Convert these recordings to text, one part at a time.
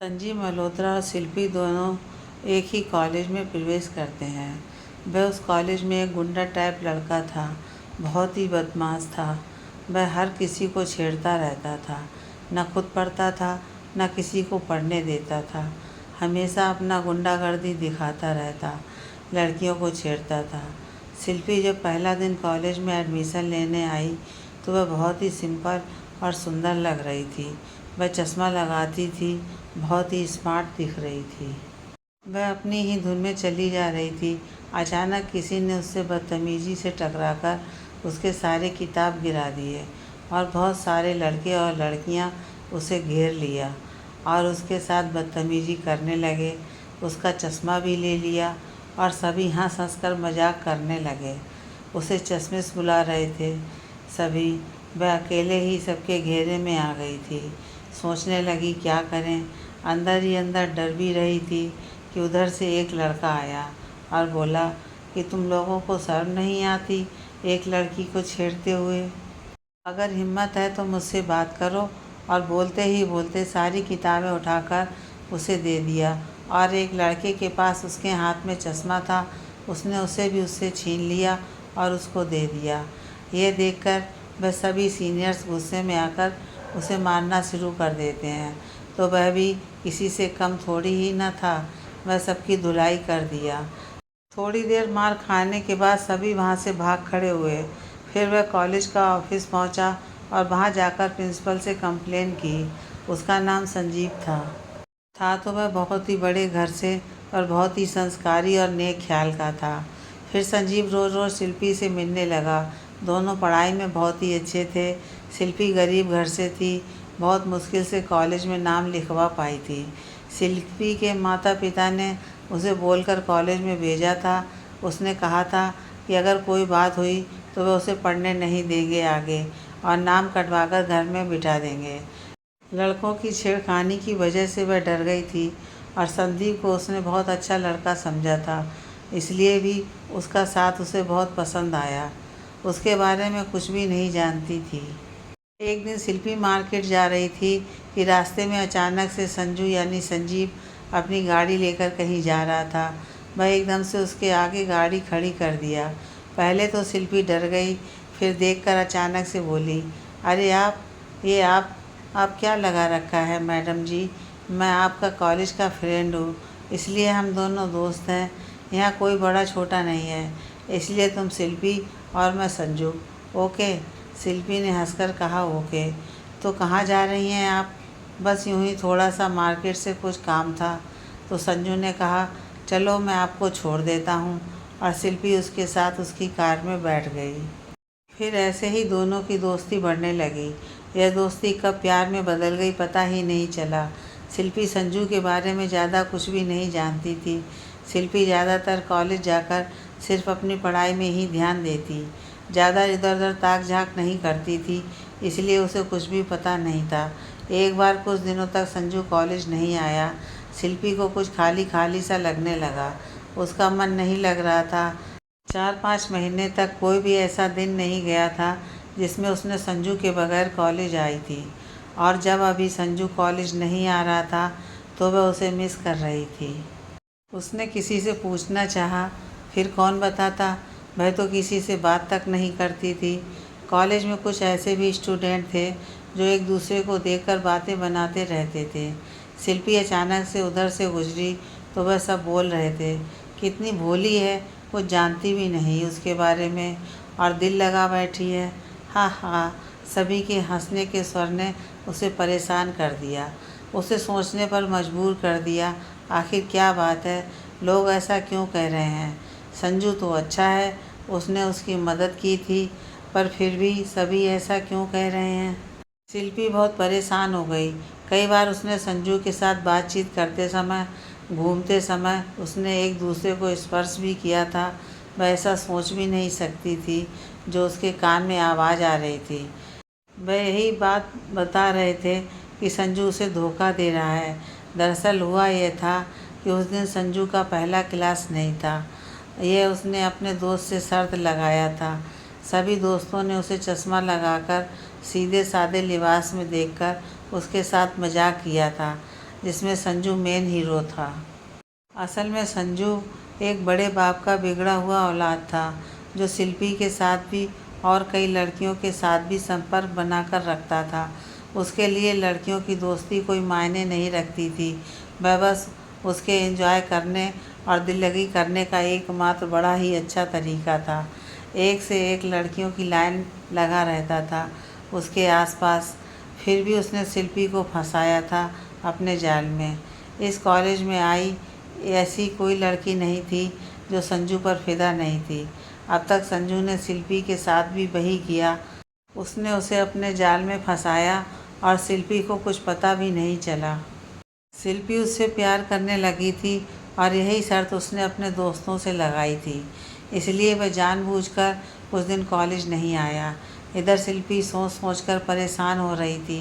संजीव मल्होत्रा और शिल्पी दोनों एक ही कॉलेज में प्रवेश करते हैं। वह उस कॉलेज में एक गुंडा टाइप लड़का था, बहुत ही बदमाश था। वह हर किसी को छेड़ता रहता था, न खुद पढ़ता था न किसी को पढ़ने देता था। हमेशा अपना गुंडागर्दी दिखाता रहता, लड़कियों को छेड़ता था। शिल्पी जब पहला दिन कॉलेज में एडमिशन लेने आई तो वह बहुत ही सिंपल और सुंदर लग रही थी। वह चश्मा लगाती थी, बहुत ही स्मार्ट दिख रही थी। वह अपनी ही धुन में चली जा रही थी। अचानक किसी ने उससे बदतमीजी से टकराकर उसके सारे किताब गिरा दिए और बहुत सारे लड़के और लड़कियां उसे घेर लिया और उसके साथ बदतमीजी करने लगे। उसका चश्मा भी ले लिया और सभी हंस हंस कर मजाक करने लगे। उसे चश्मिश बुला रहे थे सभी। वह अकेले ही सबके घेरे में आ गई थी। सोचने लगी क्या करें। अंदर ही अंदर डर भी रही थी कि उधर से एक लड़का आया और बोला कि तुम लोगों को शर्म नहीं आती एक लड़की को छेड़ते हुए। अगर हिम्मत है तो मुझसे बात करो। और बोलते ही बोलते सारी किताबें उठाकर उसे दे दिया और एक लड़के के पास उसके हाथ में चश्मा था, उसने उसे भी उससे छीन लिया और उसको दे दिया। ये देखकर वह सभी सीनियर्स गुस्से में आकर उसे मारना शुरू कर देते हैं, तो वह भी किसी से कम थोड़ी ही न था। वह सबकी धुलाई कर दिया। थोड़ी देर मार खाने के बाद सभी वहाँ से भाग खड़े हुए। फिर वह कॉलेज का ऑफिस पहुँचा और वहाँ जाकर प्रिंसिपल से कंप्लेन की। उसका नाम संजीव था तो वह बहुत ही बड़े घर से और बहुत ही संस्कारी और नेक ख्याल का था। फिर संजीव रोज़ रोज़ शिल्पी से मिलने लगा। दोनों पढ़ाई में बहुत ही अच्छे थे। शिल्पी गरीब घर से थी, बहुत मुश्किल से कॉलेज में नाम लिखवा पाई थी। शिल्पी के माता पिता ने उसे बोलकर कॉलेज में भेजा था। उसने कहा था कि अगर कोई बात हुई तो वह उसे पढ़ने नहीं देंगे आगे और नाम कटवाकर घर में बिठा देंगे। लड़कों की छेड़खानी की वजह से वह डर गई थी और संदीप को उसने बहुत अच्छा लड़का समझा था, इसलिए भी उसका साथ उसे बहुत पसंद आया। उसके बारे में कुछ भी नहीं जानती थी। एक दिन शिल्पी मार्केट जा रही थी कि रास्ते में अचानक से संजू यानी संजीव अपनी गाड़ी लेकर कहीं जा रहा था। वह एकदम से उसके आगे गाड़ी खड़ी कर दिया। पहले तो शिल्पी डर गई, फिर देखकर अचानक से बोली, अरे आप क्या लगा रखा है मैडम जी? मैं आपका कॉलेज का फ्रेंड हूँ, इसलिए हम दोनों दोस्त हैं। यहाँ कोई बड़ा छोटा नहीं है, इसलिए तुम शिल्पी और मैं संजू। ओके? शिल्पी ने हंसकर कहा ओके। तो कहाँ जा रही हैं आप? बस यूँ ही थोड़ा सा मार्केट से कुछ काम था। तो संजू ने कहा चलो मैं आपको छोड़ देता हूँ, और शिल्पी उसके साथ उसकी कार में बैठ गई। फिर ऐसे ही दोनों की दोस्ती बढ़ने लगी। यह दोस्ती कब प्यार में बदल गई पता ही नहीं चला। शिल्पी संजू के बारे में ज़्यादा कुछ भी नहीं जानती थी। शिल्पी ज़्यादातर कॉलेज जाकर सिर्फ अपनी पढ़ाई में ही ध्यान देती, ज़्यादा इधर उधर ताक झाँक नहीं करती थी, इसलिए उसे कुछ भी पता नहीं था। एक बार कुछ दिनों तक संजू कॉलेज नहीं आया। शिल्पी को कुछ खाली खाली सा लगने लगा। उसका मन नहीं लग रहा था। 4-5 महीने तक कोई भी ऐसा दिन नहीं गया था जिसमें उसने संजू के बगैर कॉलेज आई थी। और जब अभी संजू कॉलेज नहीं आ रहा था तो वह उसे मिस कर रही थी। उसने किसी से पूछना चाहा, फिर कौन बताता। वह तो किसी से बात तक नहीं करती थी। कॉलेज में कुछ ऐसे भी स्टूडेंट थे जो एक दूसरे को देखकर बातें बनाते रहते थे। शिल्पी अचानक से उधर से गुजरी तो वह सब बोल रहे थे, कितनी भोली है, कुछ जानती भी नहीं उसके बारे में और दिल लगा बैठी है। हाँ हाँ, सभी के हंसने के स्वर ने उसे परेशान कर दिया, उसे सोचने पर मजबूर कर दिया। आखिर क्या बात है, लोग ऐसा क्यों कह रहे हैं? संजू तो अच्छा है, उसने उसकी मदद की थी, पर फिर भी सभी ऐसा क्यों कह रहे हैं? शिल्पी बहुत परेशान हो गई। कई बार उसने संजू के साथ बातचीत करते समय, घूमते समय उसने एक दूसरे को स्पर्श भी किया था। वह ऐसा सोच भी नहीं सकती थी जो उसके कान में आवाज़ आ रही थी। वह यही बात बता रहे थे कि संजू उसे धोखा दे रहा है। दरअसल हुआ यह था कि उस दिन संजू का पहला क्लास नहीं था। यह उसने अपने दोस्त से शर्त लगाया था। सभी दोस्तों ने उसे चश्मा लगाकर सीधे सादे लिबास में देखकर उसके साथ मजाक किया था। जिसमें संजू मेन हीरो था। असल में संजू एक बड़े बाप का बिगड़ा हुआ औलाद था, जो शिल्पी के साथ भी और कई लड़कियों के साथ भी संपर्क बनाकर रखता था। उसके लिए लड़कियों की दोस्ती कोई मायने नहीं रखती थी। वह बस उसके एंजॉय करने और दिल लगी करने का एकमात्र बड़ा ही अच्छा तरीका था। एक से एक लड़कियों की लाइन लगा रहता था उसके आसपास। फिर भी उसने शिल्पी को फंसाया था अपने जाल में। इस कॉलेज में आई ऐसी कोई लड़की नहीं थी जो संजू पर फिदा नहीं थी। अब तक संजू ने शिल्पी के साथ भी वही किया। उसने उसे अपने जाल में फंसाया और शिल्पी को कुछ पता भी नहीं चला। शिल्पी उससे प्यार करने लगी थी और यही शर्त उसने अपने दोस्तों से लगाई थी। इसलिए वह जानबूझकर कुछ दिन कॉलेज नहीं आया। इधर शिल्पी सोच सोचकर परेशान हो रही थी।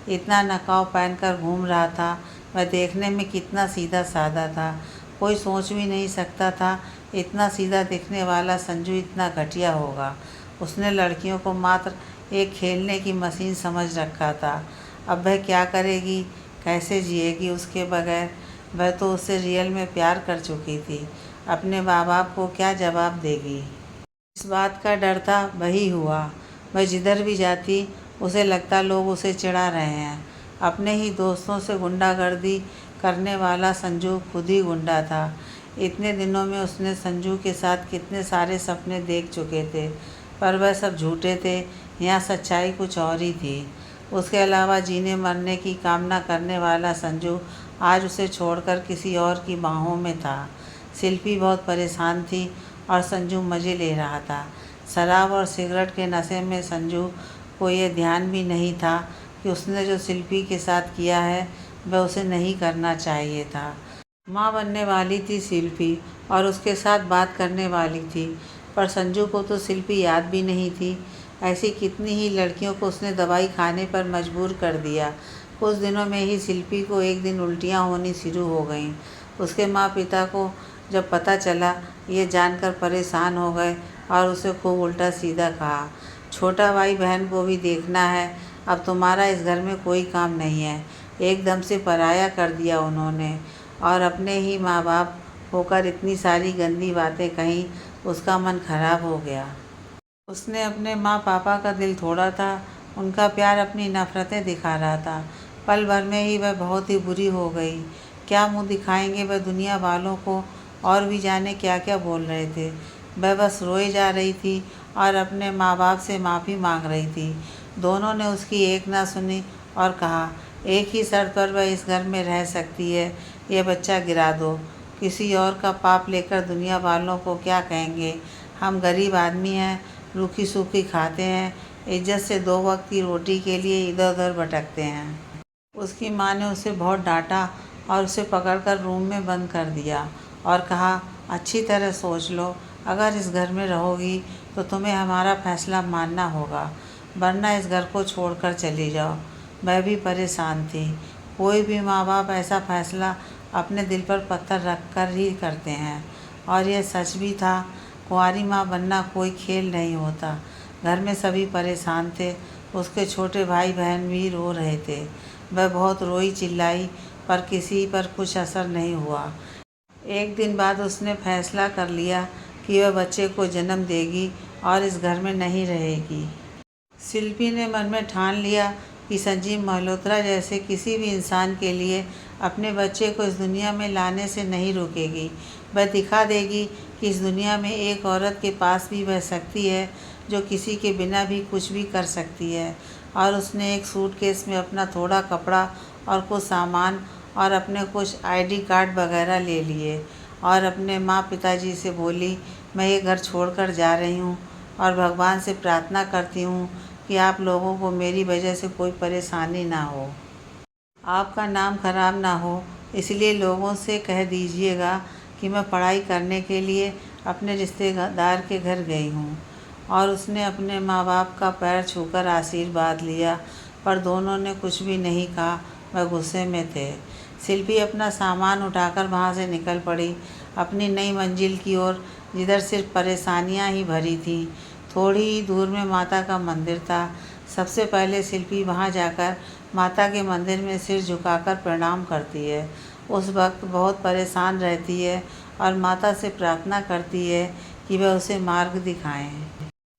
इतना नकाब पहनकर घूम रहा था। वह देखने में कितना सीधा साधा था। कोई सोच भी नहीं सकता था इतना सीधा दिखने वाला संजू इतना घटिया होगा। उसने लड़कियों को मात्र एक खेलने की मशीन समझ रखा था। अब वह क्या करेगी, कैसे जिएगी उसके बगैर? वह तो उससे रियल में प्यार कर चुकी थी। अपने माँ बाप को क्या जवाब देगी? इस बात का डर था, वही हुआ। वह जिधर भी जाती उसे लगता लोग उसे चिढ़ा रहे हैं। अपने ही दोस्तों से गुंडागर्दी करने वाला संजू खुद ही गुंडा था। इतने दिनों में उसने संजू के साथ कितने सारे सपने देख चुके थे, पर वह सब झूठे थे। यहाँ सच्चाई कुछ और ही थी। उसके अलावा जीने मरने की कामना करने वाला संजू आज उसे छोड़कर किसी और की बाहों में था। शिल्पी बहुत परेशान थी और संजू मज़े ले रहा था। शराब और सिगरेट के नशे में संजू को ये ध्यान भी नहीं था कि उसने जो शिल्पी के साथ किया है वह उसे नहीं करना चाहिए था। माँ बनने वाली थी शिल्पी और उसके साथ बात करने वाली थी, पर संजू को तो शिल्पी याद भी नहीं थी। ऐसी कितनी ही लड़कियों को उसने दवाई खाने पर मजबूर कर दिया। कुछ दिनों में ही शिल्पी को एक दिन उल्टियाँ होनी शुरू हो गईं। उसके माँ पिता को जब पता चला, ये जानकर परेशान हो गए और उसे खूब उल्टा सीधा कहा, छोटा भाई बहन को भी देखना है, अब तुम्हारा इस घर में कोई काम नहीं है। एकदम से पराया कर दिया उन्होंने और अपने ही माँ बाप होकर इतनी सारी गंदी बातें कहीं। उसका मन खराब हो गया। उसने अपने माँ पापा का दिल तोड़ा था। उनका प्यार अपनी नफ़रतें दिखा रहा था। पल भर में ही वह बहुत ही बुरी हो गई। क्या मुंह दिखाएंगे वह दुनिया वालों को, और भी जाने क्या क्या बोल रहे थे। वह बस रोए जा रही थी और अपने माँ बाप से माफ़ी मांग रही थी। दोनों ने उसकी एक ना सुनी और कहा, एक ही शर्त पर वह इस घर में रह सकती है, यह बच्चा गिरा दो। किसी और का पाप लेकर दुनिया वालों को क्या कहेंगे। हम गरीब आदमी हैं, रूखी सूखी खाते हैं, इज्जत से 2 वक्त की रोटी के लिए इधर उधर भटकते हैं। उसकी माँ ने उसे बहुत डांटा और उसे पकड़कर रूम में बंद कर दिया और कहा, अच्छी तरह सोच लो, अगर इस घर में रहोगी तो तुम्हें हमारा फैसला मानना होगा, वरना इस घर को छोड़कर चली जाओ। मैं भी परेशान थी। कोई भी माँ बाप ऐसा फैसला अपने दिल पर पत्थर रख कर ही करते हैं, और यह सच भी था। कुंवारी माँ बनना कोई खेल नहीं होता। घर में सभी परेशान थे। उसके छोटे भाई बहन भी रो रहे थे। वह बहुत रोई चिल्लाई, पर किसी पर कुछ असर नहीं हुआ। एक दिन बाद उसने फैसला कर लिया कि वह बच्चे को जन्म देगी और इस घर में नहीं रहेगी। शिल्पी ने मन में ठान लिया कि संजीव मल्होत्रा जैसे किसी भी इंसान के लिए अपने बच्चे को इस दुनिया में लाने से नहीं रुकेगी। वह दिखा देगी कि इस दुनिया में एक औरत के पास भी वह शक्ति है जो किसी के बिना भी कुछ भी कर सकती है। और उसने एक सूटकेस में अपना थोड़ा कपड़ा और कुछ सामान और अपने कुछ आईडी कार्ड वगैरह ले लिए और अपने माँ पिताजी से बोली, मैं ये घर छोड़कर जा रही हूँ और भगवान से प्रार्थना करती हूँ कि आप लोगों को मेरी वजह से कोई परेशानी ना हो, आपका नाम खराब ना हो। इसलिए लोगों से कह दीजिएगा कि मैं पढ़ाई करने के लिए अपने रिश्तेदार के घर गई हूँ। और उसने अपने माँ बाप का पैर छूकर आशीर्वाद लिया, पर दोनों ने कुछ भी नहीं कहा। वह गुस्से में थे। शिल्पी अपना सामान उठाकर वहाँ से निकल पड़ी अपनी नई मंजिल की ओर, जिधर सिर्फ परेशानियाँ ही भरी थीं। थोड़ी ही दूर में माता का मंदिर था। सबसे पहले शिल्पी वहाँ जाकर माता के मंदिर में सिर झुकाकर प्रणाम करती है। उस वक्त बहुत परेशान रहती है और माता से प्रार्थना करती है कि वह उसे मार्ग दिखाएं।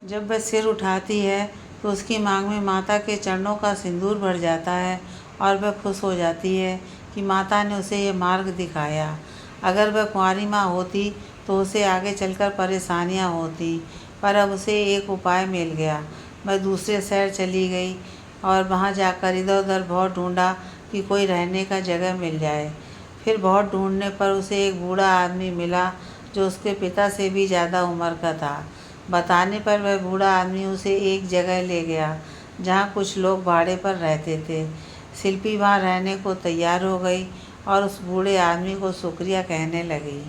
जब वह सिर उठाती है तो उसकी मांग में माता के चरणों का सिंदूर भर जाता है और वह खुश हो जाती है कि माता ने उसे ये मार्ग दिखाया। अगर वह कुंवारी माँ होती तो उसे आगे चलकर परेशानियाँ होती, पर अब उसे एक उपाय मिल गया। वह दूसरे शहर चली गई और वहाँ जाकर इधर उधर बहुत ढूंढा कि कोई रहने का जगह मिल जाए। फिर बहुत ढूंढने पर उसे एक बूढ़ा आदमी मिला जो उसके पिता से भी ज़्यादा उम्र का था। बताने पर वह बूढ़ा आदमी उसे एक जगह ले गया जहाँ कुछ लोग भाड़े पर रहते थे। शिल्पी वहाँ रहने को तैयार हो गई और उस बूढ़े आदमी को शुक्रिया कहने लगी।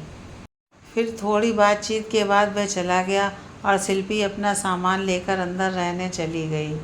फिर थोड़ी बातचीत के बाद वह चला गया और शिल्पी अपना सामान लेकर अंदर रहने चली गई।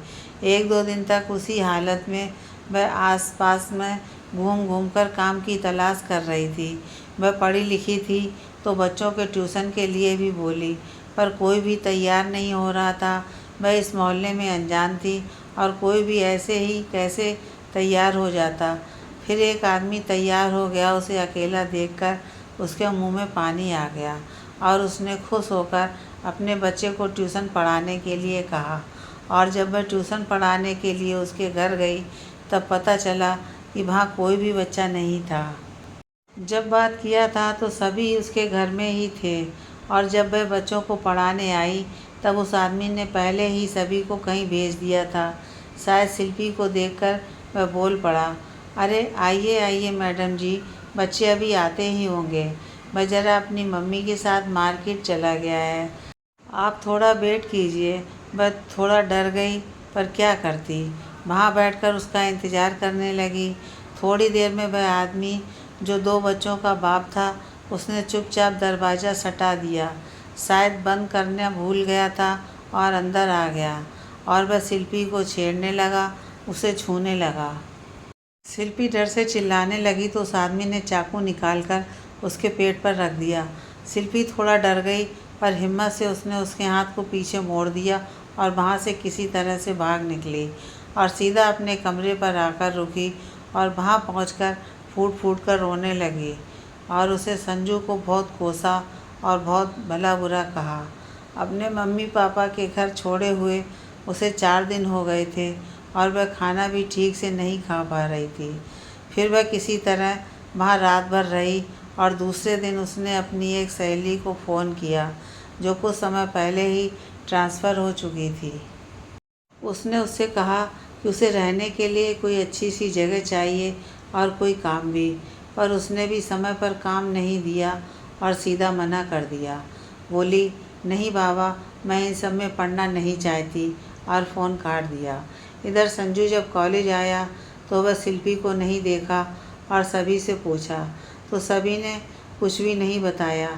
एक दो दिन तक उसी हालत में वह आसपास में घूम घूम कर काम की तलाश कर रही थी। वह पढ़ी लिखी थी तो बच्चों के ट्यूशन के लिए भी बोली, पर कोई भी तैयार नहीं हो रहा था। वह इस मोहल्ले में अनजान थी और कोई भी ऐसे ही कैसे तैयार हो जाता। फिर एक आदमी तैयार हो गया। उसे अकेला देखकर उसके मुंह में पानी आ गया और उसने खुश होकर अपने बच्चे को ट्यूशन पढ़ाने के लिए कहा। और जब वह ट्यूशन पढ़ाने के लिए उसके घर गई तब पता चला कि वहाँ कोई भी बच्चा नहीं था। जब बात किया था तो सभी उसके घर में ही थे और जब वह बच्चों को पढ़ाने आई तब उस आदमी ने पहले ही सभी को कहीं भेज दिया था। शायद शिल्पी को देखकर वह बोल पड़ा, अरे आइए आइए मैडम जी, बच्चे अभी आते ही होंगे। वह ज़रा अपनी मम्मी के साथ मार्केट चला गया है, आप थोड़ा वेट कीजिए। वह थोड़ा डर गई पर क्या करती, वहाँ बैठकर उसका इंतज़ार करने लगी। थोड़ी देर में वह आदमी जो दो बच्चों का बाप था उसने चुपचाप दरवाज़ा सटा दिया। शायद बंद करना भूल गया था और अंदर आ गया और वह शिल्पी को छेड़ने लगा, उसे छूने लगा। शिल्पी डर से चिल्लाने लगी तो उस आदमी ने चाकू निकालकर उसके पेट पर रख दिया। शिल्पी थोड़ा डर गई पर हिम्मत से उसने उसके हाथ को पीछे मोड़ दिया और वहाँ से किसी तरह से भाग निकली और सीधा अपने कमरे पर आकर रुकी और वहाँ पहुँचकर फूट फूट कर रोने लगी और उसे संजू को बहुत कोसा और बहुत भला बुरा कहा। अपने मम्मी पापा के घर छोड़े हुए उसे 4 दिन हो गए थे और वह खाना भी ठीक से नहीं खा पा रही थी। फिर वह किसी तरह वहाँ रात भर रही और दूसरे दिन उसने अपनी एक सहेली को फ़ोन किया जो कुछ समय पहले ही ट्रांसफ़र हो चुकी थी। उसने उससे कहा कि उसे रहने के लिए कोई अच्छी सी जगह चाहिए और कोई काम भी, पर उसने भी समय पर काम नहीं दिया और सीधा मना कर दिया। बोली, नहीं बाबा, मैं इन सब में पढ़ना नहीं चाहती, और फ़ोन काट दिया। इधर संजू जब कॉलेज आया तो वह शिल्पी को नहीं देखा और सभी से पूछा तो सभी ने कुछ भी नहीं बताया,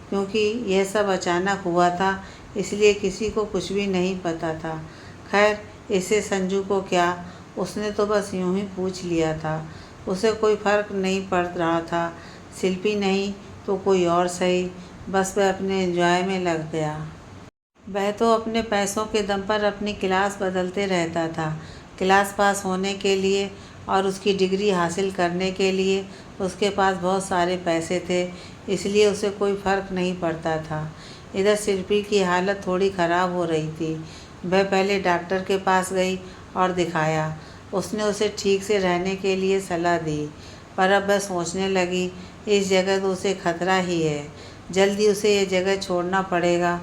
क्योंकि यह सब अचानक हुआ था, इसलिए किसी को कुछ भी नहीं पता था। खैर, इससे संजू को क्या, उसने तो बस यूं ही पूछ लिया था। उसे कोई फ़र्क नहीं पड़ रहा था, शिल्पी नहीं तो कोई और सही, बस वह अपने एंजॉय में लग गया। वह तो अपने पैसों के दम पर अपनी क्लास बदलते रहता था। क्लास पास होने के लिए और उसकी डिग्री हासिल करने के लिए उसके पास बहुत सारे पैसे थे, इसलिए उसे कोई फ़र्क नहीं पड़ता था। इधर शिल्पी की हालत थोड़ी ख़राब हो रही थी। वह पहले डॉक्टर के पास गई और दिखाया। उसने उसे ठीक से रहने के लिए सलाह दी, पर अब वह सोचने लगी इस जगह तो उसे खतरा ही है, जल्दी उसे ये जगह छोड़ना पड़ेगा।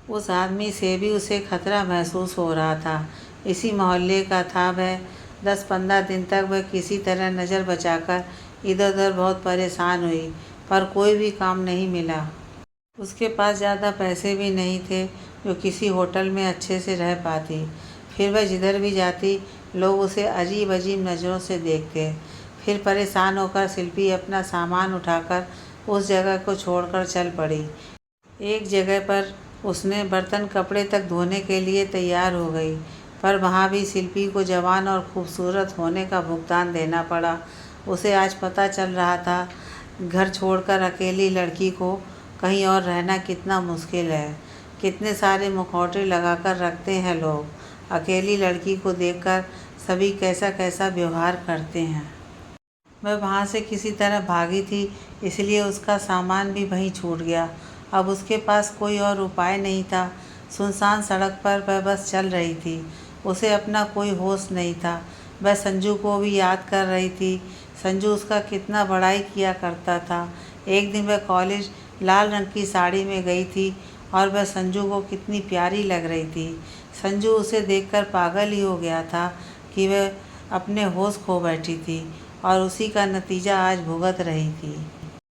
उस आदमी से भी उसे खतरा महसूस हो रहा था। इसी मोहल्ले का था वह। 10-15 दिन तक वह किसी तरह नज़र बचाकर इधर उधर बहुत परेशान हुई, पर कोई भी काम नहीं मिला। उसके पास ज़्यादा पैसे भी नहीं थे जो किसी होटल में अच्छे से रह पाती। फिर वह जिधर भी जाती लोग उसे अजीब अजीब नज़रों से देखते। फिर परेशान होकर शिल्पी अपना सामान उठाकर उस जगह को छोड़कर चल पड़ी। एक जगह पर उसने बर्तन कपड़े तक धोने के लिए तैयार हो गई, पर वहाँ भी शिल्पी को जवान और खूबसूरत होने का भुगतान देना पड़ा। उसे आज पता चल रहा था घर छोड़कर अकेली लड़की को कहीं और रहना कितना मुश्किल है। कितने सारे मुखौटे लगाकर रखते हैं लोग। अकेली लड़की को देखकर सभी कैसा कैसा व्यवहार करते हैं। वह वहाँ से किसी तरह भागी थी, इसलिए उसका सामान भी वहीं छूट गया। अब उसके पास कोई और उपाय नहीं था। सुनसान सड़क पर वह बस चल रही थी। उसे अपना कोई होश नहीं था। वह संजू को भी याद कर रही थी। संजू उसका कितना बड़ाई किया करता था। एक दिन वह कॉलेज लाल रंग की साड़ी में गई थी और वह संजू को कितनी प्यारी लग रही थी। संजू उसे देखकर पागल ही हो गया था कि वह अपने होश खो बैठी थी और उसी का नतीजा आज भुगत रही थी।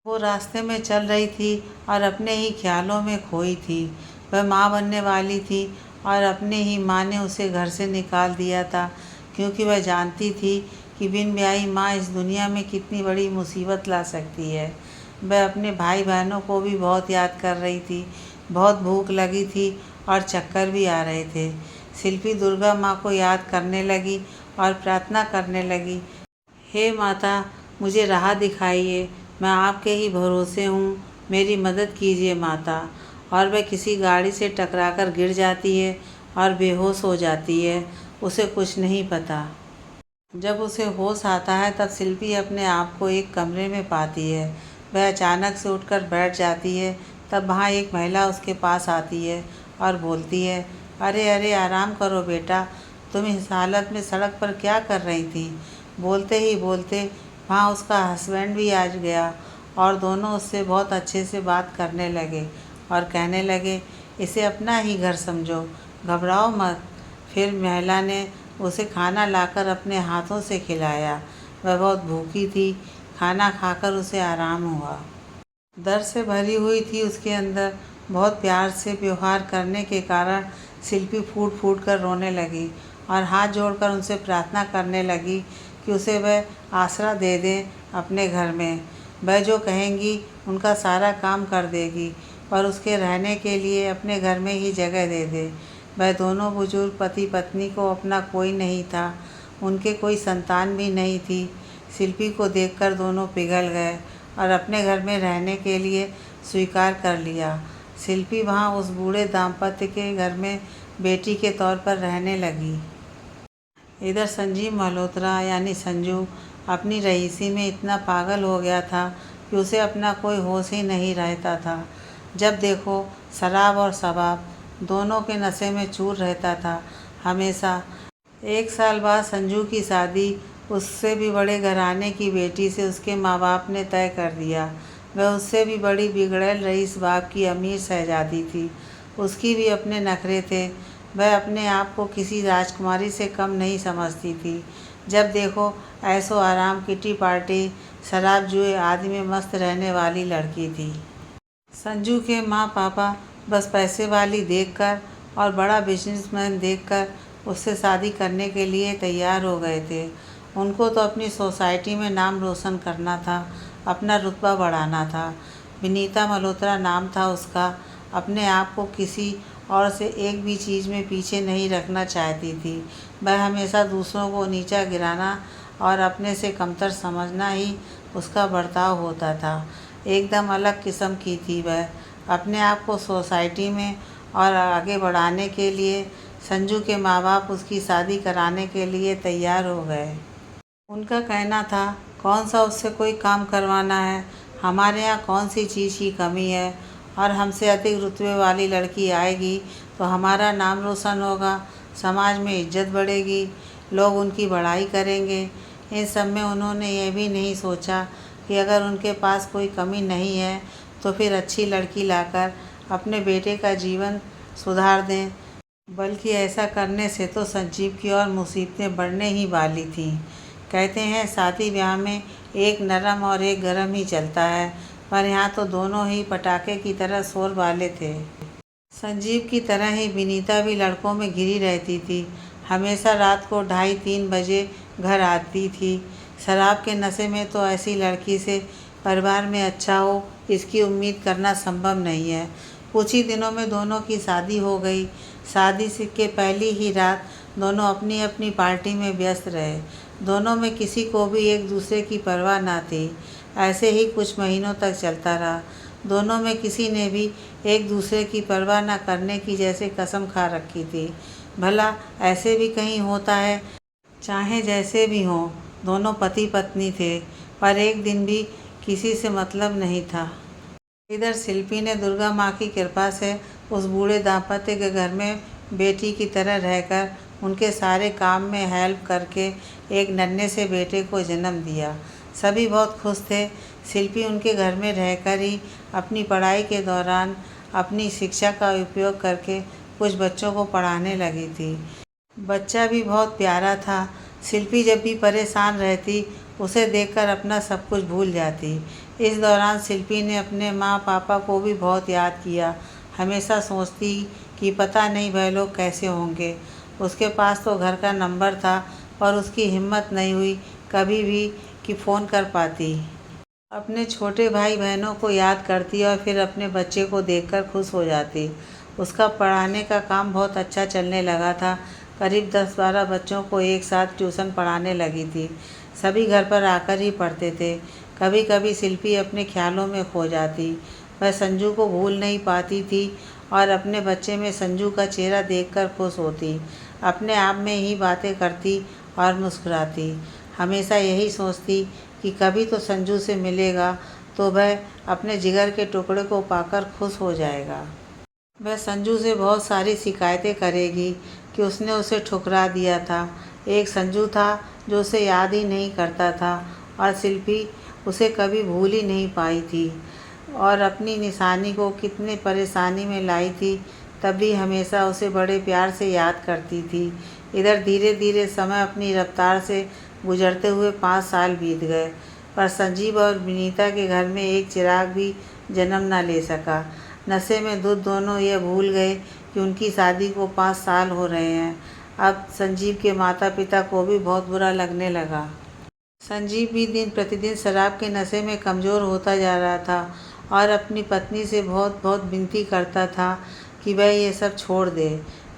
वो रास्ते में चल रही थी और अपने ही ख्यालों में खोई थी। वह माँ बनने वाली थी और अपने ही माँ ने उसे घर से निकाल दिया था, क्योंकि वह जानती थी कि बिन ब्याही माँ इस दुनिया में कितनी बड़ी मुसीबत ला सकती है। वह अपने भाई बहनों को भी बहुत याद कर रही थी। बहुत भूख लगी थी और चक्कर भी आ रहे थे। शिल्पी दुर्गा माँ को याद करने लगी और प्रार्थना करने लगी, हे माता, मुझे राह दिखाइए, मैं आपके ही भरोसे हूँ, मेरी मदद कीजिए माता। और वह किसी गाड़ी से टकराकर गिर जाती है और बेहोश हो जाती है। उसे कुछ नहीं पता। जब उसे होश आता है तब शिल्पी अपने आप को एक कमरे में पाती है। वह अचानक से उठकर बैठ जाती है। तब वहाँ एक महिला उसके पास आती है और बोलती है, अरे अरे, आराम करो बेटा, तुम इस हालत में सड़क पर क्या कर रही थी। बोलते ही बोलते वहाँ उसका हस्बैंड भी आ गया और दोनों उससे बहुत अच्छे से बात करने लगे और कहने लगे, इसे अपना ही घर समझो, घबराओ मत। फिर महिला ने उसे खाना लाकर अपने हाथों से खिलाया। वह बहुत भूखी थी। खाना खाकर उसे आराम हुआ। दर्द से भरी हुई थी उसके अंदर। बहुत प्यार से व्यवहार करने के कारण शिल्पी फूट फूट कर रोने लगी और हाथ जोड़कर उनसे प्रार्थना करने लगी कि उसे वह आसरा दे दें अपने घर में। वह जो कहेंगी उनका सारा काम कर देगी, पर उसके रहने के लिए अपने घर में ही जगह दे दे। वह दोनों बुजुर्ग पति पत्नी को अपना कोई नहीं था। उनके कोई संतान भी नहीं थी। शिल्पी को देखकर दोनों पिघल गए और अपने घर में रहने के लिए स्वीकार कर लिया। शिल्पी वहाँ उस बूढ़े दाम्पत्य के घर में बेटी के तौर पर रहने लगी। इधर संजीव मल्होत्रा यानी संजू अपनी रईसी में इतना पागल हो गया था कि उसे अपना कोई होश ही नहीं रहता था। जब देखो शराब और शबाब दोनों के नशे में चूर रहता था हमेशा। 1 साल बाद संजू की शादी उससे भी बड़े घराने की बेटी से उसके माँ बाप ने तय कर दिया। वह उससे भी बड़ी बिगड़ैल रईस बाप की अमीर शहजादी थी। उसकी भी अपने नखरे थे। वह अपने आप को किसी राजकुमारी से कम नहीं समझती थी। जब देखो ऐशो आराम, किटी पार्टी, शराब जुए आदि में मस्त रहने वाली लड़की थी। संजू के माँ पापा बस पैसे वाली देखकर और बड़ा बिजनेसमैन देखकर उससे शादी करने के लिए तैयार हो गए थे। उनको तो अपनी सोसाइटी में नाम रोशन करना था, अपना रुतबा बढ़ाना था। विनीता मल्होत्रा नाम था उसका। अपने आप को किसी और से एक भी चीज़ में पीछे नहीं रखना चाहती थी। वह हमेशा दूसरों को नीचा गिराना और अपने से कमतर समझना ही उसका बर्ताव होता था। एकदम अलग किस्म की थी वह। अपने आप को सोसाइटी में और आगे बढ़ाने के लिए संजू के माँ बाप उसकी शादी कराने के लिए तैयार हो गए। उनका कहना था, कौन सा उससे कोई काम करवाना है, हमारे यहाँ कौन सी चीज़ की कमी है, और हमसे अधिक रुतबे वाली लड़की आएगी तो हमारा नाम रोशन होगा, समाज में इज्जत बढ़ेगी, लोग उनकी बड़ाई करेंगे। इन सब में उन्होंने ये भी नहीं सोचा कि अगर उनके पास कोई कमी नहीं है तो फिर अच्छी लड़की लाकर अपने बेटे का जीवन सुधार दें। बल्कि ऐसा करने से तो संजीव की और मुसीबतें बढ़ने ही वाली थीं। कहते हैं शादी ब्याह में एक नरम और एक गरम ही चलता है, पर यहाँ तो दोनों ही पटाखे की तरह शोर वाले थे। संजीव की तरह ही विनीता भी लड़कों में घिरी रहती थी। हमेशा रात को 2:30-3 बजे घर आती थी। शराब के नशे में तो ऐसी लड़की से परिवार में अच्छा हो इसकी उम्मीद करना संभव नहीं है। कुछ ही दिनों में दोनों की शादी हो गई। शादी के पहली ही रात दोनों अपनी अपनी पार्टी में व्यस्त रहे। दोनों में किसी को भी एक दूसरे की परवाह ना थी। ऐसे ही कुछ महीनों तक चलता रहा। दोनों में किसी ने भी एक दूसरे की परवाह न करने की जैसे कसम खा रखी थी। भला ऐसे भी कहीं होता है चाहे जैसे भी हों, दोनों पति पत्नी थे, पर एक दिन भी किसी से मतलब नहीं था। इधर शिल्पी ने दुर्गा माँ की कृपा से उस बूढ़े दाम्पत्य के घर में बेटी की तरह रहकर उनके सारे काम में हेल्प करके एक नन्हे से बेटे को जन्म दिया। सभी बहुत खुश थे। शिल्पी उनके घर में रहकर ही अपनी पढ़ाई के दौरान अपनी शिक्षा का उपयोग करके कुछ बच्चों को पढ़ाने लगी थी। बच्चा भी बहुत प्यारा था। शिल्पी जब भी परेशान रहती, उसे देखकर अपना सब कुछ भूल जाती। इस दौरान शिल्पी ने अपने माँ पापा को भी बहुत याद किया। हमेशा सोचती कि पता नहीं वह लोग कैसे होंगे। उसके पास तो घर का नंबर था, पर उसकी हिम्मत नहीं हुई कभी भी कि फ़ोन कर पाती। अपने छोटे भाई बहनों को याद करती और फिर अपने बच्चे को देखकर खुश हो जाती। उसका पढ़ाने का काम बहुत अच्छा चलने लगा था। करीब 10-12 बच्चों को एक साथ ट्यूशन पढ़ाने लगी थी। सभी घर पर आकर ही पढ़ते थे। कभी कभी शिल्पी अपने ख्यालों में खो जाती। वह संजू को भूल नहीं पाती थी और अपने बच्चे में संजू का चेहरा देखकर खुश होती। अपने आप में ही बातें करती और मुस्कुराती। हमेशा यही सोचती कि कभी तो संजू से मिलेगा तो वह अपने जिगर के टुकड़े को पाकर खुश हो जाएगा। वह संजू से बहुत सारी शिकायतें करेगी कि उसने उसे ठुकरा दिया था। एक संजू था जो उसे याद ही नहीं करता था और शिल्पी उसे कभी भूल ही नहीं पाई थी और अपनी निशानी को कितने परेशानी में लाई थी, तब भी हमेशा उसे बड़े प्यार से याद करती थी। इधर धीरे धीरे समय अपनी रफ्तार से गुजरते हुए 5 साल बीत गए, पर संजीव और विनीता के घर में एक चिराग भी जन्म न ले सका। नशे में धुत दोनों यह भूल गए कि उनकी शादी को 5 साल हो रहे हैं। अब संजीव के माता पिता को भी बहुत बुरा लगने लगा। संजीव भी दिन प्रतिदिन शराब के नशे में कमज़ोर होता जा रहा था और अपनी पत्नी से बहुत बहुत विनती करता था कि वह ये सब छोड़ दे।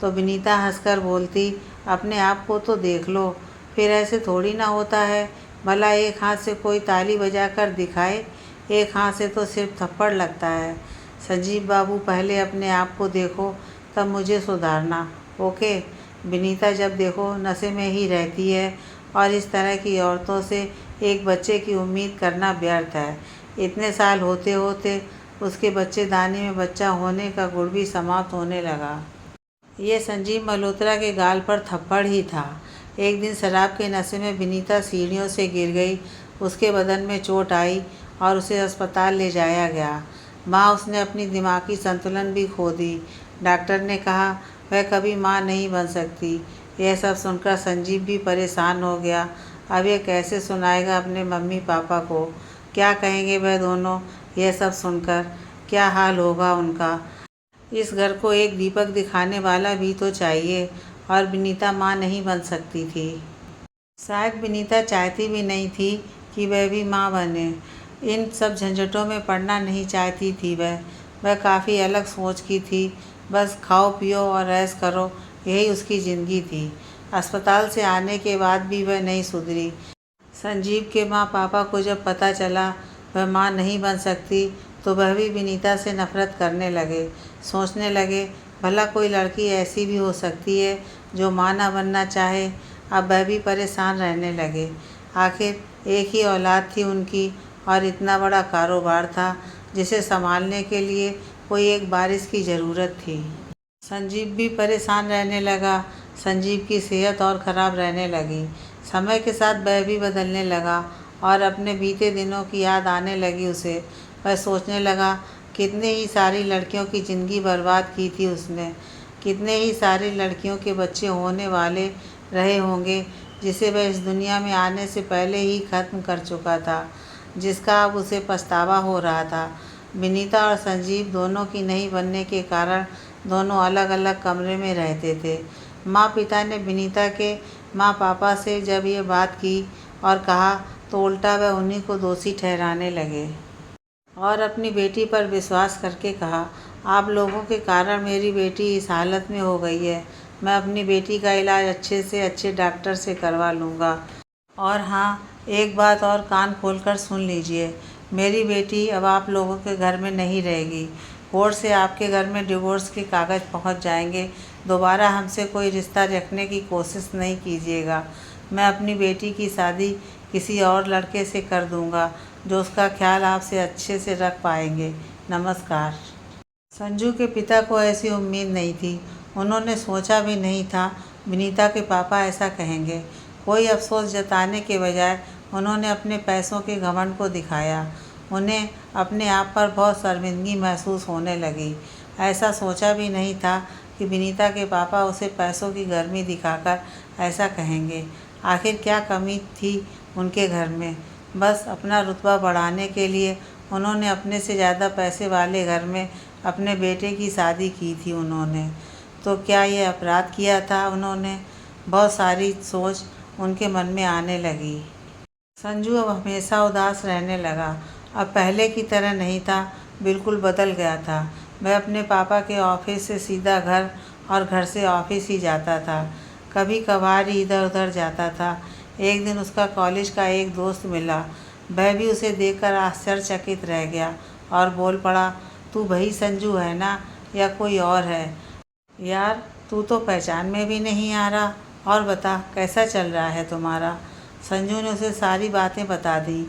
तो विनीता हंसकर बोलती, अपने आप को तो देख लो, फिर ऐसे थोड़ी ना होता है। भला एक हाथ से कोई ताली बजाकर दिखाए, एक हाथ से तो सिर्फ थप्पड़ लगता है। संजीव बाबू, पहले अपने आप को देखो, तब मुझे सुधारना, ओके। विनीता जब देखो नशे में ही रहती है और इस तरह की औरतों से एक बच्चे की उम्मीद करना व्यर्थ है। इतने साल होते होते उसके बच्चेदानी में बच्चा होने का गुण भी समाप्त होने लगा। ये संजीव मल्होत्रा के गाल पर थप्पड़ ही था। एक दिन शराब के नशे में विनीता सीढ़ियों से गिर गई। उसके बदन में चोट आई और उसे अस्पताल ले जाया गया। माँ, उसने अपनी दिमागी संतुलन भी खो दी। डॉक्टर ने कहा वह कभी माँ नहीं बन सकती। यह सब सुनकर संजीव भी परेशान हो गया। अब यह कैसे सुनाएगा अपने मम्मी पापा को? क्या कहेंगे वह दोनों यह सब सुनकर? क्या हाल होगा उनका? इस घर को एक दीपक दिखाने वाला भी तो चाहिए, और विनीता माँ नहीं बन सकती थी। शायद विनीता चाहती भी नहीं थी कि वह भी माँ बने। इन सब झंझटों में पड़ना नहीं चाहती थी वह काफ़ी अलग सोच की थी। बस खाओ पियो और ऐश करो, यही उसकी ज़िंदगी थी। अस्पताल से आने के बाद भी वह नहीं सुधरी। संजीव के माँ पापा को जब पता चला वह माँ नहीं बन सकती, तो वह भी विनीता से नफरत करने लगे। सोचने लगे, भला कोई लड़की ऐसी भी हो सकती है जो माँ ना बनना चाहे। अब वह भी परेशान रहने लगे। आखिर एक ही औलाद थी उनकी और इतना बड़ा कारोबार था जिसे संभालने के लिए कोई एक वारिस की ज़रूरत थी। संजीव भी परेशान रहने लगा। संजीव की सेहत और ख़राब रहने लगी। समय के साथ वह भी बदलने लगा और अपने बीते दिनों की याद आने लगी उसे। वह सोचने लगा, कितने ही सारी लड़कियों की ज़िंदगी बर्बाद की थी उसने। कितने ही सारी लड़कियों के बच्चे होने वाले रहे होंगे जिसे वह इस दुनिया में आने से पहले ही ख़त्म कर चुका था, जिसका अब उसे पछतावा हो रहा था। विनीता और संजीव दोनों की नहीं बनने के कारण दोनों अलग अलग कमरे में रहते थे। माँ पिता ने विनीता के माँ पापा से जब ये बात की और कहा, तो उल्टा वह उन्हीं को दोषी ठहराने लगे और अपनी बेटी पर विश्वास करके कहा, आप लोगों के कारण मेरी बेटी इस हालत में हो गई है। मैं अपनी बेटी का इलाज अच्छे से अच्छे डॉक्टर से करवा लूँगा। और हाँ, एक बात और कान खोलकर सुन लीजिए, मेरी बेटी अब आप लोगों के घर में नहीं रहेगी। कोर्ट से आपके घर में डिवोर्स के कागज़ पहुंच जाएंगे। दोबारा हमसे कोई रिश्ता रखने की कोशिश नहीं कीजिएगा। मैं अपनी बेटी की शादी किसी और लड़के से कर दूंगा जो उसका ख्याल आपसे अच्छे से रख पाएंगे। नमस्कार। संजू के पिता को ऐसी उम्मीद नहीं थी। उन्होंने सोचा भी नहीं था विनीता के पापा ऐसा कहेंगे। कोई अफसोस जताने के बजाय उन्होंने अपने पैसों के घमंड को दिखाया। उन्हें अपने आप पर बहुत शर्मिंदगी महसूस होने लगी। ऐसा सोचा भी नहीं था कि विनीता के पापा उसे पैसों की गर्मी दिखाकर ऐसा कहेंगे। आखिर क्या कमी थी उनके घर में? बस अपना रुतबा बढ़ाने के लिए उन्होंने अपने से ज़्यादा पैसे वाले घर में अपने बेटे की शादी की थी। उन्होंने तो क्या ये अपराध किया था? उन्होंने बहुत सारी सोच उनके मन में आने लगी। संजू अब हमेशा उदास रहने लगा। अब पहले की तरह नहीं था, बिल्कुल बदल गया था। वह अपने पापा के ऑफिस से सीधा घर और घर से ऑफिस ही जाता था। कभी कभार ही इधर उधर जाता था। एक दिन उसका कॉलेज का एक दोस्त मिला। वह भी उसे देखकर आश्चर्यचकित रह गया और बोल पड़ा, तू वही संजू है ना, या कोई और है? यार, तू तो पहचान में भी नहीं आ रहा। और बता, कैसा चल रहा है तुम्हारा? संजू ने उसे सारी बातें बता दी।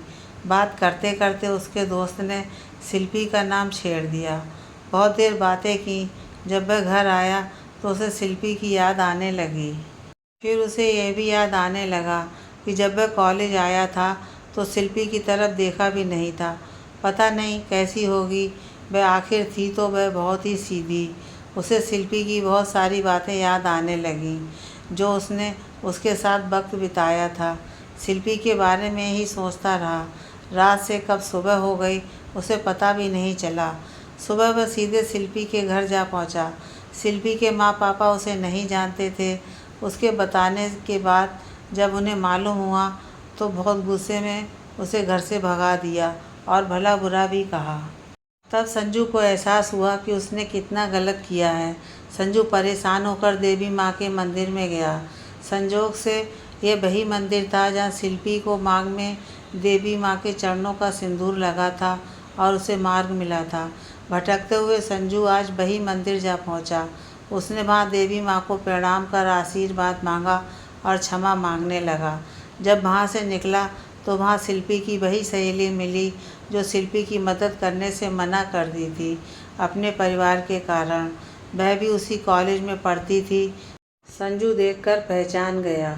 बात करते करते उसके दोस्त ने शिल्पी का नाम छेड़ दिया। बहुत देर बातें की। जब वह घर आया तो उसे शिल्पी की याद आने लगी। फिर उसे यह भी याद आने लगा कि जब वह कॉलेज आया था तो शिल्पी की तरफ देखा भी नहीं था। पता नहीं कैसी होगी वह, आखिर थी तो वह बहुत ही सीधी। उसे शिल्पी की बहुत सारी बातें याद आने लगीं जो उसने उसके साथ वक्त बिताया था। शिल्पी के बारे में ही सोचता रहा। रात से कब सुबह हो गई उसे पता भी नहीं चला। सुबह वह सीधे शिल्पी के घर जा पहुंचा। शिल्पी के माँ पापा उसे नहीं जानते थे। उसके बताने के बाद जब उन्हें मालूम हुआ तो बहुत गुस्से में उसे घर से भगा दिया और भला बुरा भी कहा। तब संजू को एहसास हुआ कि उसने कितना गलत किया है। संजू परेशान होकर देवी माँ के मंदिर में गया। संजोग से ये वही मंदिर था जहाँ शिल्पी को मांग में देवी माँ के चरणों का सिंदूर लगा था और उसे मार्ग मिला था। भटकते हुए संजू आज वही मंदिर जा पहुँचा। उसने वहाँ देवी माँ को प्रणाम कर आशीर्वाद मांगा और क्षमा मांगने लगा। जब वहाँ से निकला तो वहाँ शिल्पी की वही सहेली मिली जो शिल्पी की मदद करने से मना कर दी थी अपने परिवार के कारण। वह भी उसी कॉलेज में पढ़ती थी। संजू देखकर पहचान गया।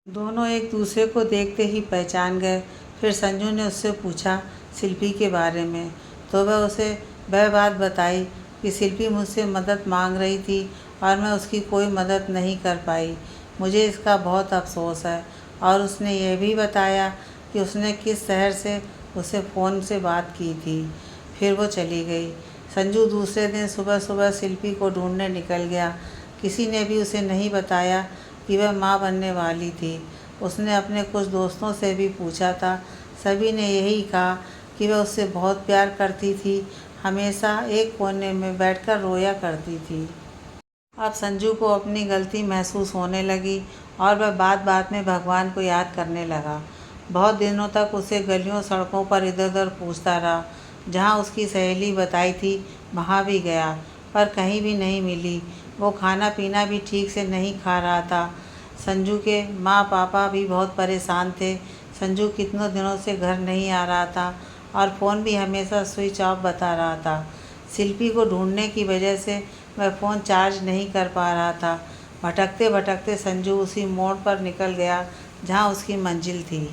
दोनों एक दूसरे को देखते ही पहचान गए। फिर संजू ने उससे पूछा शिल्पी के बारे में, तो वह उसे वह बात बताई कि शिल्पी मुझसे मदद मांग रही थी और मैं उसकी कोई मदद नहीं कर पाई। मुझे इसका बहुत अफसोस है। और उसने यह भी बताया कि उसने किस शहर से उसे फ़ोन से बात की थी। फिर वो चली गई। संजू दूसरे दिन सुबह सुबह शिल्पी को ढूंढने निकल गया। किसी ने भी उसे नहीं बताया कि वह माँ बनने वाली थी। उसने अपने कुछ दोस्तों से भी पूछा था। सभी ने यही कहा कि वह उससे बहुत प्यार करती थी, हमेशा एक कोने में बैठकर रोया करती थी। अब संजू को अपनी गलती महसूस होने लगी और वह बात बात में भगवान को याद करने लगा। बहुत दिनों तक उसे गलियों सड़कों पर इधर उधर पूछता रहा। जहाँ उसकी सहेली बताई थी वहाँ भी गया, पर कहीं भी नहीं मिली। वो खाना पीना भी ठीक से नहीं खा रहा था। संजू के माँ पापा भी बहुत परेशान थे। संजू कितनों दिनों से घर नहीं आ रहा था और फ़ोन भी हमेशा स्विच ऑफ बता रहा था। शिल्पी को ढूंढने की वजह से वह फ़ोन चार्ज नहीं कर पा रहा था। भटकते भटकते संजू उसी मोड़ पर निकल गया जहाँ उसकी मंजिल थी।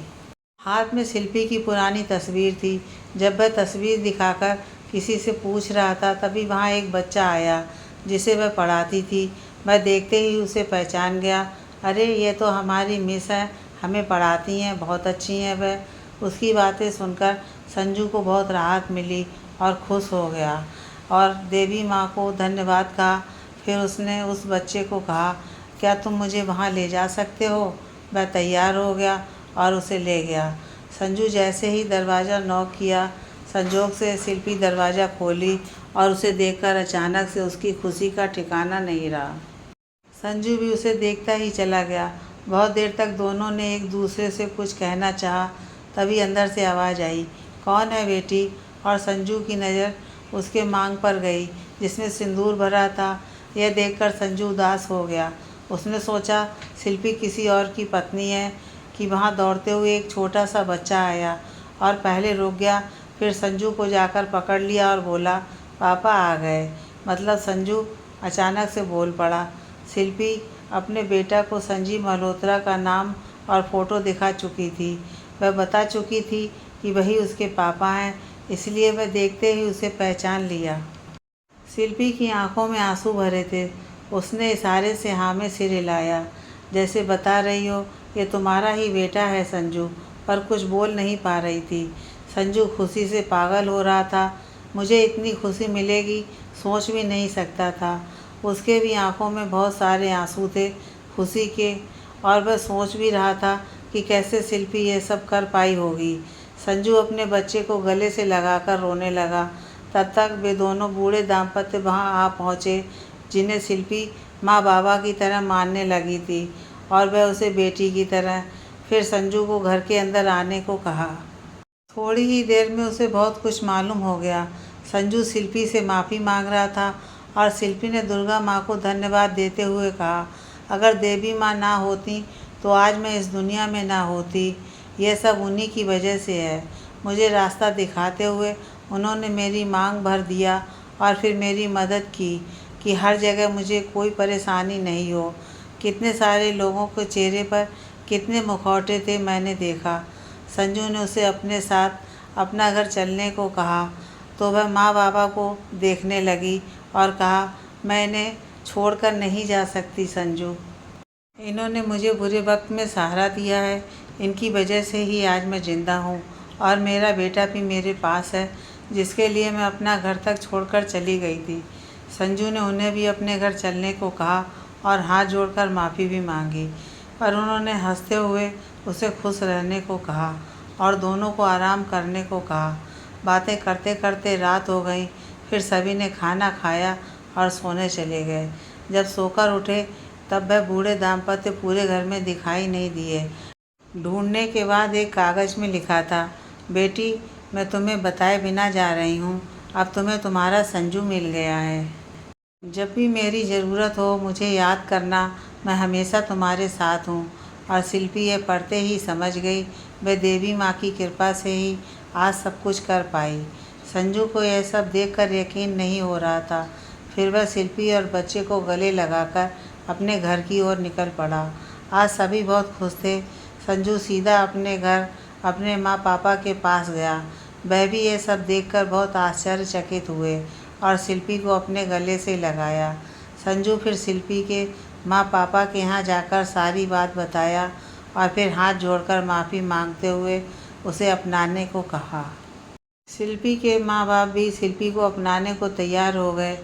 हाथ में शिल्पी की पुरानी तस्वीर थी। जब वह तस्वीर दिखाकर किसी से पूछ रहा था तभी वहाँ एक बच्चा आया जिसे वह पढ़ाती थी। वह देखते ही उसे पहचान गया। अरे, ये तो हमारी मिस है, हमें पढ़ाती हैं, बहुत अच्छी हैं वह। उसकी बातें सुनकर संजू को बहुत राहत मिली और खुश हो गया और देवी माँ को धन्यवाद कहा। फिर उसने उस बच्चे को कहा, क्या तुम मुझे वहाँ ले जा सकते हो? वह तैयार हो गया और उसे ले गया। संजू जैसे ही दरवाज़ा नॉक किया, संजोग से शिल्पी दरवाज़ा खोली और उसे देखकर अचानक से उसकी खुशी का ठिकाना नहीं रहा। संजू भी उसे देखता ही चला गया। बहुत देर तक दोनों ने एक दूसरे से कुछ कहना चाहा, तभी अंदर से आवाज़ आई, कौन है बेटी? और संजू की नज़र उसके मांग पर गई जिसमें सिंदूर भरा था। यह देखकर संजू उदास हो गया। उसने सोचा शिल्पी किसी और की पत्नी है कि वहाँ दौड़ते हुए एक छोटा सा बच्चा आया और पहले रुक गया, फिर संजू को जाकर पकड़ लिया और बोला, पापा आ गए। मतलब संजू अचानक से बोल पड़ा। शिल्पी अपने बेटा को संजीव मल्होत्रा का नाम और फ़ोटो दिखा चुकी थी। वह बता चुकी थी कि वही उसके पापा हैं, इसलिए वह देखते ही उसे पहचान लिया। शिल्पी की आंखों में आंसू भरे थे। उसने इशारे से हाँ में सिर हिलाया, जैसे बता रही हो ये तुम्हारा ही बेटा है संजू, पर कुछ बोल नहीं पा रही थी। संजू खुशी से पागल हो रहा था। मुझे इतनी खुशी मिलेगी सोच भी नहीं सकता था। उसके भी आंखों में बहुत सारे आंसू थे खुशी के, और वह सोच भी रहा था कि कैसे शिल्पी ये सब कर पाई होगी। संजू अपने बच्चे को गले से लगाकर रोने लगा। तब तक वे दोनों बूढ़े दाम्पत्य वहाँ आ पहुँचे, जिन्हें शिल्पी माँ बाबा की तरह मानने लगी थी और वह उसे बेटी की तरह। फिर संजू को घर के अंदर आने को कहा। थोड़ी ही देर में उसे बहुत कुछ मालूम हो गया। संजू शिल्पी से माफ़ी मांग रहा था और शिल्पी ने दुर्गा माँ को धन्यवाद देते हुए कहा, अगर देवी माँ ना होती तो आज मैं इस दुनिया में ना होती। यह सब उन्हीं की वजह से है। मुझे रास्ता दिखाते हुए उन्होंने मेरी मांग भर दिया और फिर मेरी मदद की कि हर जगह मुझे कोई परेशानी नहीं हो। कितने सारे लोगों के चेहरे पर कितने मुखौटे थे मैंने देखा। संजू ने उसे अपने साथ अपना घर चलने को कहा तो वह माँ बाबा को देखने लगी और कहा, मैं इन्हें छोड़कर नहीं जा सकती संजू। इन्होंने मुझे बुरे वक्त में सहारा दिया है। इनकी वजह से ही आज मैं ज़िंदा हूँ और मेरा बेटा भी मेरे पास है, जिसके लिए मैं अपना घर तक छोड़कर चली गई थी। संजू ने उन्हें भी अपने घर चलने को कहा और हाथ जोड़कर माफ़ी भी मांगी, पर उन्होंने हंसते हुए उसे खुश रहने को कहा और दोनों को आराम करने को कहा। बातें करते करते रात हो गई। फिर सभी ने खाना खाया और सोने चले गए। जब सोकर उठे तब वह बूढ़े दाम्पत्य पूरे घर में दिखाई नहीं दिए। ढूंढने के बाद एक कागज़ में लिखा था, बेटी मैं तुम्हें बताए बिना जा रही हूँ, अब तुम्हें तुम्हारा संजू मिल गया है। जब भी मेरी ज़रूरत हो मुझे याद करना, मैं हमेशा तुम्हारे साथ हूँ। और शिल्पी ये पढ़ते ही समझ गई। वह देवी माँ की कृपा से ही आज सब कुछ कर पाई। संजू को यह सब देखकर यकीन नहीं हो रहा था। फिर वह शिल्पी और बच्चे को गले लगाकर अपने घर की ओर निकल पड़ा। आज सभी बहुत खुश थे। संजू सीधा अपने घर अपने माँ पापा के पास गया। वह भी ये सब देखकर बहुत आश्चर्यचकित हुए और शिल्पी को अपने गले से लगाया। संजू फिर शिल्पी के माँ पापा के यहाँ जाकर सारी बात बताया और फिर हाथ जोड़कर माफ़ी मांगते हुए उसे अपनाने को कहा। शिल्पी के माँ बाप भी शिल्पी को अपनाने को तैयार हो गए।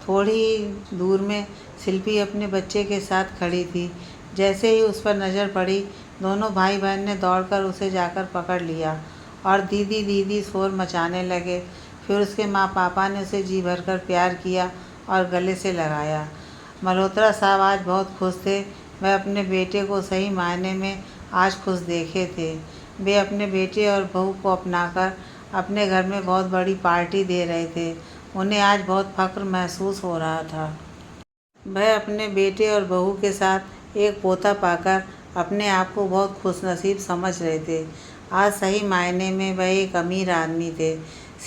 थोड़ी ही दूर में शिल्पी अपने बच्चे के साथ खड़ी थी। जैसे ही उस पर नज़र पड़ी, दोनों भाई बहन ने दौड़कर उसे जाकर पकड़ लिया और दीदी दीदी शोर मचाने लगे। फिर उसके माँ पापा ने उसे जी भरकर प्यार किया और गले से लगाया। मल्होत्रा साहब आज बहुत खुश थे। वह अपने बेटे को सही मायने में आज खुश देखे थे। वे अपने बेटे और बहू को अपनाकर अपने घर में बहुत बड़ी पार्टी दे रहे थे। उन्हें आज बहुत फख्र महसूस हो रहा था। वह अपने बेटे और बहू के साथ एक पोता पाकर अपने आप को बहुत खुशनसीब समझ रहे थे। आज सही मायने में वह एक अमीर आदमी थे।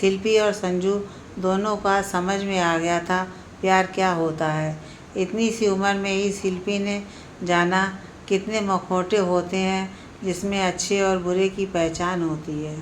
शिल्पी और संजू दोनों को आज समझ में आ गया था प्यार क्या होता है। इतनी सी उम्र में ही शिल्पी ने जाना कितने मखौटे होते हैं जिसमें अच्छे और बुरे की पहचान होती है।